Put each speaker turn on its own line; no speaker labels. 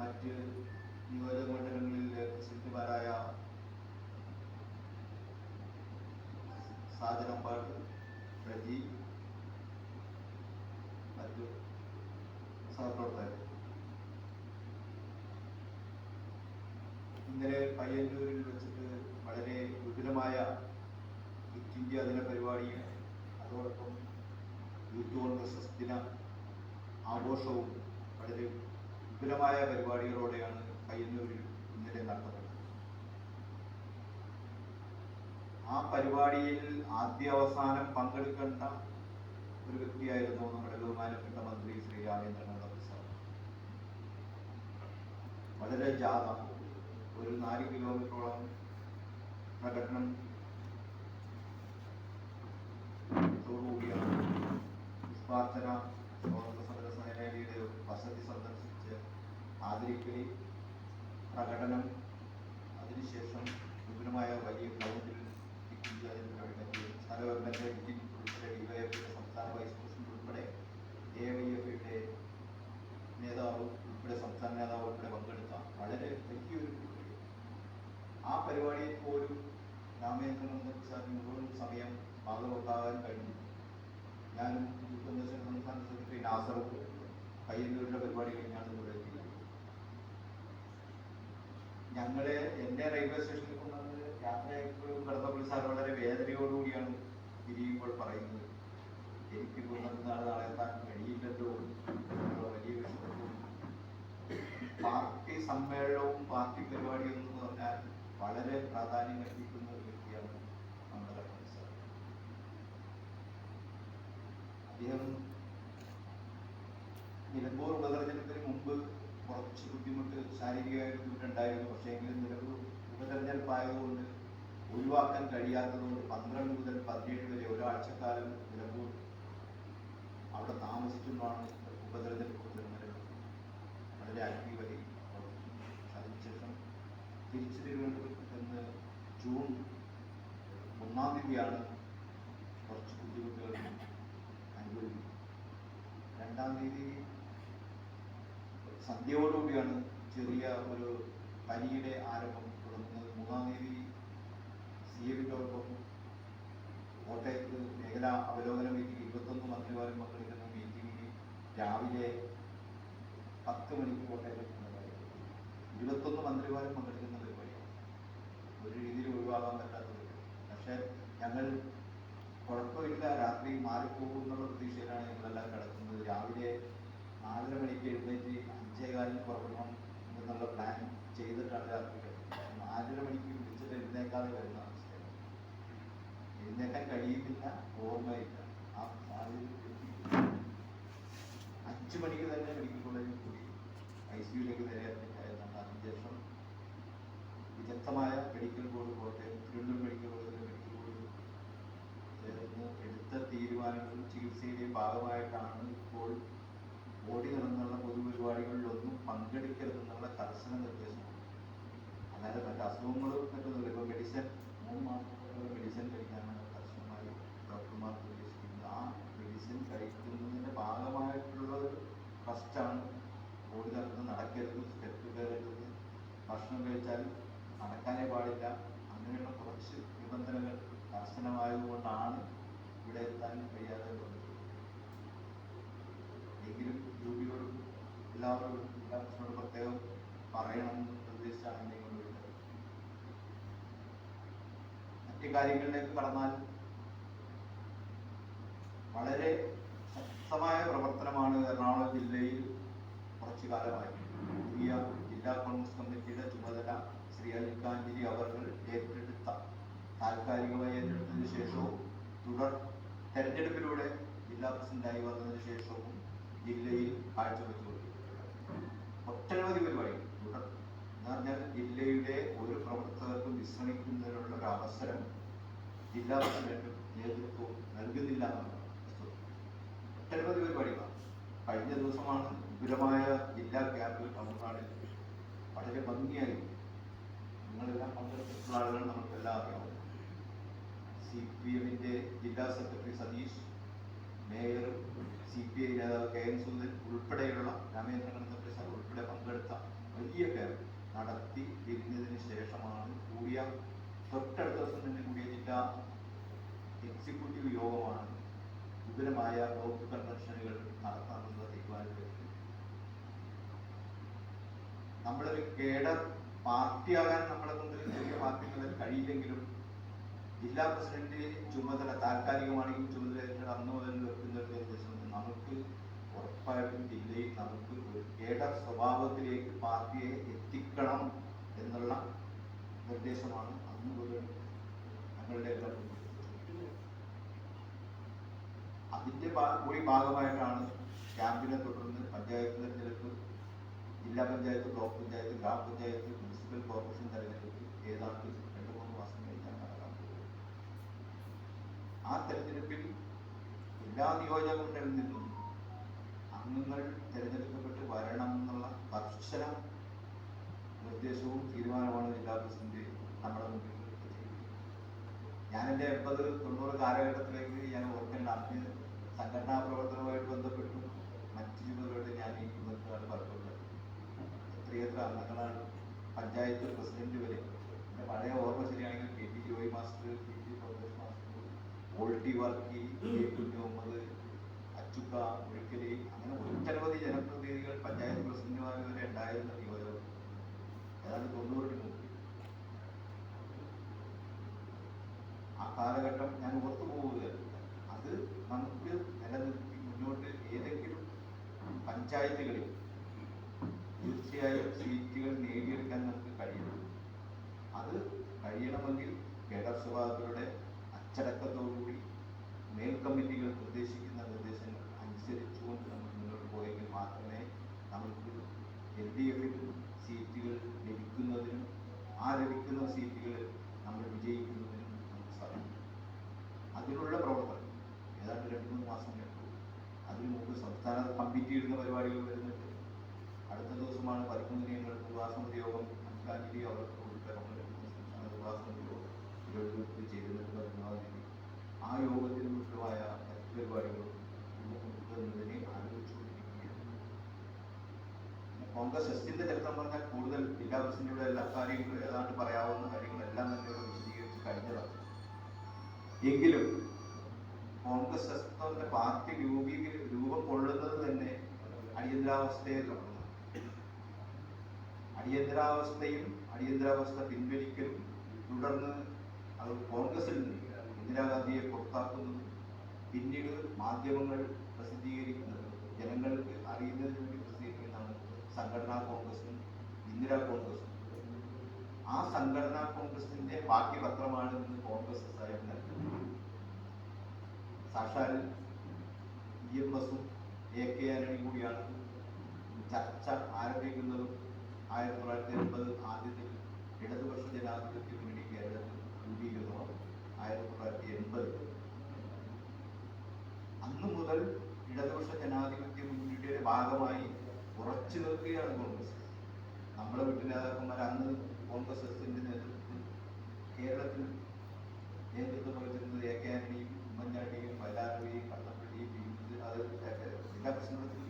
മറ്റ് നിയോജക മണ്ഡലങ്ങളിലെ പ്രസിഡന്റുമാരായ സാജനമ്പാട്, പ്രജി, മറ്റു സഹപ്രവർത്തകർ, ഇന്നലെ പയ്യന്നൂരിൽ വെച്ചിട്ട് വളരെ വിപുലമായ ക്വിറ്റ് ഇന്ത്യ ദിന പരിപാടിയും അതോടൊപ്പം യൂത്ത് കോൺഗ്രസ് ദിന ആഘോഷവും വളരെ വിപുലമായ പരിപാടികളോടെയാണ് പയ്യന്നൂരിൽ ഇന്നലെ നടത്തപ്പെട്ടത്. ആ പരിപാടിയിൽ ആദ്യ അവസാനം പങ്കെടുക്കേണ്ട ഒരു വ്യക്തിയായിരുന്നു നമ്മുടെ ബഹുമാനപ്പെട്ട മന്ത്രി ശ്രീ രാമേന്ദ്രൻ സാർ. വളരെ ജാഥ, ഒരു 4 കിലോമീറ്ററോളം പ്രകടനം ോടുകൂടിയാണ് പുഷ്പാർച്ചന സ്വാതന്ത്ര്യ സമര സേനാനിയുടെ വസതി സന്ദർശിച്ച് ആദരിക്കലി, പ്രകടനം, അതിനുശേഷം വിപുലമായ വലിയ ഗ്രൗണ്ടിൽ സ്ഥലഗവൺമെന്റ് മീറ്റിംഗ് ഉൾപ്പെടെ ഡിവൈഎഫിയുടെ സംസ്ഥാന വൈസ് പ്രസിഡന്റ് ഉൾപ്പെടെ എവൈഎഫിയുടെ നേതാവ് ഉൾപ്പെടെ സംസ്ഥാന നേതാവ് ഉൾപ്പെടെ പങ്കെടുത്ത വളരെ വലിയൊരു പരിപാടി. ആ പരിപാടിയിൽ പോലും രാമേന്ദ്രൻ സാറിന് മുഴുവൻ സമയം ഭാഗവക്കാകാൻ കഴിഞ്ഞു. ഞാനും യൂത്ത് കോൺഗ്രസ് സംസ്ഥാന സെക്രട്ടറി നാസറും പയ്യന്നൂരിലെ പരിപാടി കഴിഞ്ഞാണ് ഇവിടെ എത്തിയത്. എന്നെ റെയിൽവേ സ്റ്റേഷനിൽ കൊണ്ടുവന്ന് യാത്രയായപ്പോഴും കടന്നപ്പോൾ സാർ വളരെ വേദനയോടുകൂടിയാണ് തിരിയുമ്പോൾ പറയുന്നത്, എനിക്ക് നാളെ എത്താൻ കഴിയില്ലല്ലോ എന്നുള്ള വലിയ വിഷമവും. പാർട്ടി സമ്മേളനവും പാർട്ടി പരിപാടിയും എന്ന് പറഞ്ഞാൽ വളരെ പ്രാധാന്യം കൽപ്പിക്കുന്ന ഒരു വ്യക്തിയാണ് നമ്മുടെ ലക്ഷ്മൺ സാർ. അദ്ദേഹം നിലമ്പൂർ ഉപതെരഞ്ഞെടുപ്പിന് മുമ്പ് കുറച്ച് ബുദ്ധിമുട്ട്, ശാരീരികമായ ബുദ്ധിമുട്ടുണ്ടായിരുന്നു. പക്ഷേ എങ്കിലും നിലമ്പൂർ ഉപതെരഞ്ഞെടുപ്പായതുകൊണ്ട് ഒഴിവാക്കാൻ കഴിയാത്തതുകൊണ്ട് 12 മുതൽ 17 വരെ ഒരാഴ്ചക്കാലം നിലമ്പൂർ അവിടെ താമസിച്ചുകൊണ്ടാണ് ഉപതെരഞ്ഞെടുപ്പ് വളരെ ആക്റ്റീവായി പ്രവർത്തിച്ചു. അതിനുശേഷം തിരിച്ചു തിരുവനന്തപുരത്ത് നിന്ന് ജൂൺ 1-ാം തീയതിയാണ് കുറച്ച് ബുദ്ധിമുട്ടുകൾ അനുഭവിക്കുന്നത്. 2-ാം തീയതി സന്ധ്യയോടുകൂടിയാണ് ചെറിയ ഒരു പനിയുടെ ആരംഭം തുടങ്ങുന്നത്. 3-ാം തീയതി CMനോടൊപ്പം കോട്ടയത്ത് മേഖലാ അവലോകന മീറ്റിംഗ് 21 മന്ത്രിമാരും പങ്കെടുക്കുന്ന മീറ്റിംഗിൽ രാവിലെ 10 മണിക്ക് കോട്ടയത്ത് 21 മന്ത്രിമാരും പങ്കെടുക്കുന്ന പരിപാടിയാണ്. ഒരു രീതിയിൽ ഒഴിവാക്കാൻ പറ്റാത്തത്. പക്ഷേ ഞങ്ങൾ കുഴപ്പമില്ല, രാത്രി മാറിപ്പോകും എന്നുള്ള പ്രതീക്ഷയിലാണ് ഞങ്ങളെല്ലാം കിടക്കുന്നത്. രാവിലെ 4:30 മണിക്ക് എഴുന്നേറ്റ് 5:15 പുറപ്പെടണം എന്നുള്ള പ്ലാൻ ചെയ്തിട്ടാണ് രാത്രി കിടക്കുന്നത്. 4:30 മണിക്ക് വിളിച്ചിട്ട് എഴുന്നേക്കാതെ വരുന്ന അവസ്ഥയാണ്. എഴുന്നേക്കാൻ കഴിയുന്നില്ല, ഓർമ്മയില്ല. ആ സാഹചര്യത്തിൽ 5 മണിക്ക് തന്നെ മെഡിക്കൽ കോളേജിൽ കൂടി ICUലേക്ക് നേരെ അഡ്മിറ്റായതാണ്. അതിനുശേഷം വിദഗ്ധമായ medical board, Kottayam Thiruvananthapuram medical കോളേജിലെ മെഡിക്കൽ ബോർഡ് ചേർന്ന് എടുത്ത തീരുമാനങ്ങളും ചികിത്സയുടെയും ഭാഗമായിട്ടാണ് ഇപ്പോൾ ഓടി നടന്നുള്ള പൊതുപരിപാടികളിലൊന്നും പങ്കെടുക്കരുതെന്നുള്ള കർശന നിർദ്ദേശമാണ്. അല്ലാതെ മറ്റ് അസുഖങ്ങളും മറ്റൊന്നുമില്ല. ഇപ്പോൾ മെഡിസിൻ 3 മാസത്തോളം മെഡിസിൻ കഴിക്കാനാണ് കർശനമായി ഡോക്ടർമാർ നിർദ്ദേശിക്കുന്നത്. ആ മെഡിസിൻ കഴിക്കുന്നതിൻ്റെ ഭാഗമായിട്ടുള്ള ഒരു ട്രസ്റ്റാണ് ഓടി നടന്ന് നടക്കരുത്, സ്റ്റെപ്പ് കയറരുത്, ഭക്ഷണം കഴിച്ചാൽ നടക്കാനേ പാടില്ല, അങ്ങനെയുള്ള കുറച്ച് നിബന്ധനകൾ കർശനമായതുകൊണ്ടാണ് ഇവിടെ എത്താൻ കഴിയാതെ വന്നത്. എങ്കിലും യൂബിയോടും എല്ലാവരോടും എല്ലാവരോടും പ്രത്യേകം പറയണമെന്ന് നിർദ്ദേശിച്ചാണ് എന്നെ കൊണ്ടുവരുന്നത്. മറ്റു കാര്യങ്ങളിലേക്ക് കടന്നാൽ വളരെ ശക്തമായ പ്രവർത്തനമാണ് എറണാകുളം ജില്ലയിൽ കുറച്ചു കാലമായി പുതിയ ജില്ലാ കോൺഗ്രസ് കമ്മിറ്റിയുടെ ചുമതല ശ്രീ അൽക്കാഞ്ചേരി അവർ താൽക്കാലികമായി ഏറ്റെടുത്തതിന് ശേഷവും തുടർ തെരഞ്ഞെടുപ്പിലൂടെ ജില്ലാ പ്രസിഡന്റായി വന്നതിന് ശേഷവും ജില്ലയിൽ കാഴ്ചവെച്ചുകൊണ്ടിരിക്കുന്നത് ഒട്ടനവധി പരിപാടികൾ തുടർ എന്ന് പറഞ്ഞാൽ ജില്ലയുടെ ഒരു പ്രവർത്തകർക്കും വിശ്രമിക്കുന്നതിനുള്ള ഒരു അവസരം ജില്ലാ പ്രസിഡന്റും നേതൃത്വവും നൽകുന്നില്ല എന്നുള്ളതാണ് ഒട്ടനവധി പരിപാടികളാണ്. കഴിഞ്ഞ ദിവസമാണ് വിപുലമായ ജില്ലാ ക്യാമ്പ് തമിഴ്നാടിൽ വളരെ ഭംഗിയായി നിങ്ങളെല്ലാം പങ്കെടുത്തിട്ടുള്ള ആളുകൾ നമുക്കെല്ലാം അറിയാവും. CPMന്റെ ജില്ലാ സെക്രട്ടറി സതീഷ്, മേയറും CPI നേതാവ് KN സുധൻ ഉൾപ്പെടെയുള്ള രാമേന്ദ്രൻ സാർ ഉൾപ്പെടെ പങ്കെടുത്ത വിപുലമായ ബ്ലോക്ക് കൺവെൻഷനുകൾ നടത്താമെന്ന തീരുമാനത്തിലെത്തി. നമ്മളൊരു കേഡർ പാർട്ടിയാകാൻ നമ്മളെ കൊണ്ട് ചെറിയ പാർട്ടികളിൽ കഴിയില്ലെങ്കിലും ജില്ലാ പ്രസിഡന്റ് ചുമതല താൽക്കാലികമാണെങ്കിൽ ചുമതല അന്ന് മുതൽ വെക്കുന്ന നിർദ്ദേശം നമുക്ക് ഉറപ്പായിട്ടും ജില്ലയിൽ നമുക്ക് ഒരു കേഡർ സ്വഭാവത്തിലേക്ക് പാർട്ടിയെ എത്തിക്കണം എന്നുള്ള നിർദ്ദേശമാണ് അന്ന് മുതൽ ഞങ്ങളുടെ എല്ലാം. അതിന്റെ കൂടി ഭാഗമായിട്ടാണ് ക്യാമ്പിനെ തുടർന്ന് പഞ്ചായത്ത് തെരഞ്ഞെടുപ്പ്, ജില്ലാ പഞ്ചായത്ത്, ബ്ലോക്ക് പഞ്ചായത്ത്, ഗ്രാമപഞ്ചായത്ത്, മുനിസിപ്പൽ കോർപ്പറേഷൻ തെരഞ്ഞെടുപ്പ് ഏതാണ്ട് 2-3 മാസം കഴിഞ്ഞാൽ നടക്കാൻ പോകുന്നത്. ആ തെരഞ്ഞെടുപ്പിൽ എല്ലാ നിയോജകമണ്ഡലങ്ങളിൽ നിന്നും അംഗങ്ങൾ തിരഞ്ഞെടുക്കപ്പെട്ട് വരണം എന്നുള്ള കർശന നിർദ്ദേശവും തീരുമാനമാണ് ജില്ലാ പ്രസിഡന്റ് നമ്മുടെ മുന്നിൽ ചെയ്യുന്നത്. ഞാൻ എൻ്റെ 80-90 കാലഘട്ടത്തിലേക്ക് ഞാൻ ഓർക്കേണ്ട അന്ന് സംഘടനാ പ്രവർത്തനവുമായിട്ട് ബന്ധപ്പെട്ടു മറ്റു ചുമതലയോട് ഞാൻ ഈ ചുമതലയാണ് പറഞ്ഞിട്ടുള്ളത്. എത്രയെത്ര അംഗങ്ങളാണ് പഞ്ചായത്ത് പ്രസിഡന്റ് വരെ. എൻ്റെ പഴയ ഓർമ്മ ശരിയാണെങ്കിൽ KP Joy master, KP professor master, ഓൾട്ടി വർക്കി, KP മുഹമ്മദ്, അച്ചുക്ക, ഒരിക്കലി, അങ്ങനെ ഒട്ടനവധി ജനപ്രതിനിധികൾ പഞ്ചായത്ത് പ്രസിഡന്റുമാർ വരെ ഉണ്ടായിരുന്ന നിയോജകം ഏതാണ്ട് 90-ന് മുമ്പ്. ആ കാലഘട്ടം ഞാൻ ഓർത്തു പോവുകയാണ്. അത് നമുക്ക് നിലനിർത്തി മുന്നോട്ട് ഏതെങ്കിലും പഞ്ചായത്തുകളിൽ തീർച്ചയായും സീറ്റുകൾ നേടിയെടുക്കാൻ നമുക്ക് കഴിയണം. അത് കഴിയണമെങ്കിൽ കേഡർ സ്വഭാവത്തിലൂടെ അച്ചടക്കത്തോടുകൂടി മേൽ കമ്മിറ്റികൾ നിർദ്ദേശിക്കുന്ന നിർദ്ദേശങ്ങൾ അനുസരിച്ചുകൊണ്ട് നമ്മൾ മുന്നോട്ട് പോയെങ്കിൽ മാത്രമേ നമുക്ക് LDF-ൽ സീറ്റുകൾ ലഭിക്കുന്നതിനും ആ ലഭിക്കുന്ന സീറ്റുകൾ നമ്മൾ വിജയിക്കുന്നതിനും നമുക്ക് സാധിക്കും. അതിനുള്ള പ്രവർത്തനം ഏതാണ്ട് 2-3 മാസം എടുക്കും. അതിനു മുമ്പ് സംസ്ഥാന കമ്മിറ്റി ഇടുന്ന പരിപാടികൾ വരുന്നുണ്ട്. അടുത്ത ദിവസമാണ് 13 ഞങ്ങൾ നിർവാസമിതി യോഗം മഞ്ചാഞ്ചേരി അവർക്ക് ഉൾപ്പെടെ സംസ്ഥാന നിർവാസമിതി യോഗം തിരുവനന്തപുരത്ത് ചെയ്തിട്ട് 14-ാം തീയതി. ആ യോഗത്തിന് മുഖ്യമായ മറ്റു പരിപാടികളും എന്നതിനെ ആലോചിച്ചുകൊണ്ടിരിക്കുകയാണ്. കോൺഗ്രസ് എസ്റ്റിന്റെ ചരിത്രം പറഞ്ഞാൽ കൂടുതൽ ജില്ലാ പ്രസിഡന്റിയുടെ എല്ലാ കാര്യങ്ങളും ഏതാണ്ട് പറയാവുന്ന കാര്യങ്ങളെല്ലാം തന്നെ വിശദീകരിച്ച് കഴിഞ്ഞതാണ്. എങ്കിലും കോൺഗ്രസ് എസ്റ്റിന്റെ പാർട്ടി രൂപം കൊള്ളുന്നത് തന്നെ അടിയന്തരാവസ്ഥയെ തുടർന്ന്. അടിയന്തരാവസ്ഥയും അടിയന്തരാവസ്ഥ പിൻവലിക്കലും തുടർന്ന് അത് കോൺഗ്രസിൽ നിന്ന് ഇന്ദിരാഗാന്ധിയെ പുറത്താക്കുന്നതും പിന്നീട് മാധ്യമങ്ങൾ പ്രസിദ്ധീകരിക്കുന്നത് ജനങ്ങൾക്ക് അറിയുന്നതിന് വേണ്ടി പ്രസിദ്ധീകരിക്കുന്നതാണ് സംഘടനാ കോൺഗ്രസും ഇന്ദിരാ കോൺഗ്രസും. ആ സംഘടനാ കോൺഗ്രസിന്റെ ബാക്കി പത്രമാണ് ഇന്ന് കോൺഗ്രസ് സാഹിബ് നൽകുന്നത്. സാക്ഷാൽ EMS-ഉം AK ആന്റണിയും കൂടിയാണ് ചർച്ച ആരംഭിക്കുന്നതും 1980 ആദ്യത്തിൽ ഇടതുപക്ഷ ജനാധിപത്യ മുന്നണി കേരളത്തിൽ രൂപീകൃതം 1980. അന്നു മുതൽ ഇടതുപക്ഷ ജനാധിപത്യ മുന്നണിയുടെ ഭാഗമായി ഉറച്ചു നിൽക്കുകയാണ് കോൺഗ്രസ്. നമ്മുടെ വീട്ടിൽ നേതാക്കന്മാർ അന്ന് കോൺഗ്രസ് എസിന്റെ നേതൃത്വത്തിൽ കേരളത്തിൽ നേതൃത്വം വഹിച്ചിരുന്നത് AK ആന്റണിയും ഉമ്മൻചാണ്ടിയും വയലാറിനെയും കടന്നപ്പള്ളിയും ജില്ലാ പ്രസിഡന്റും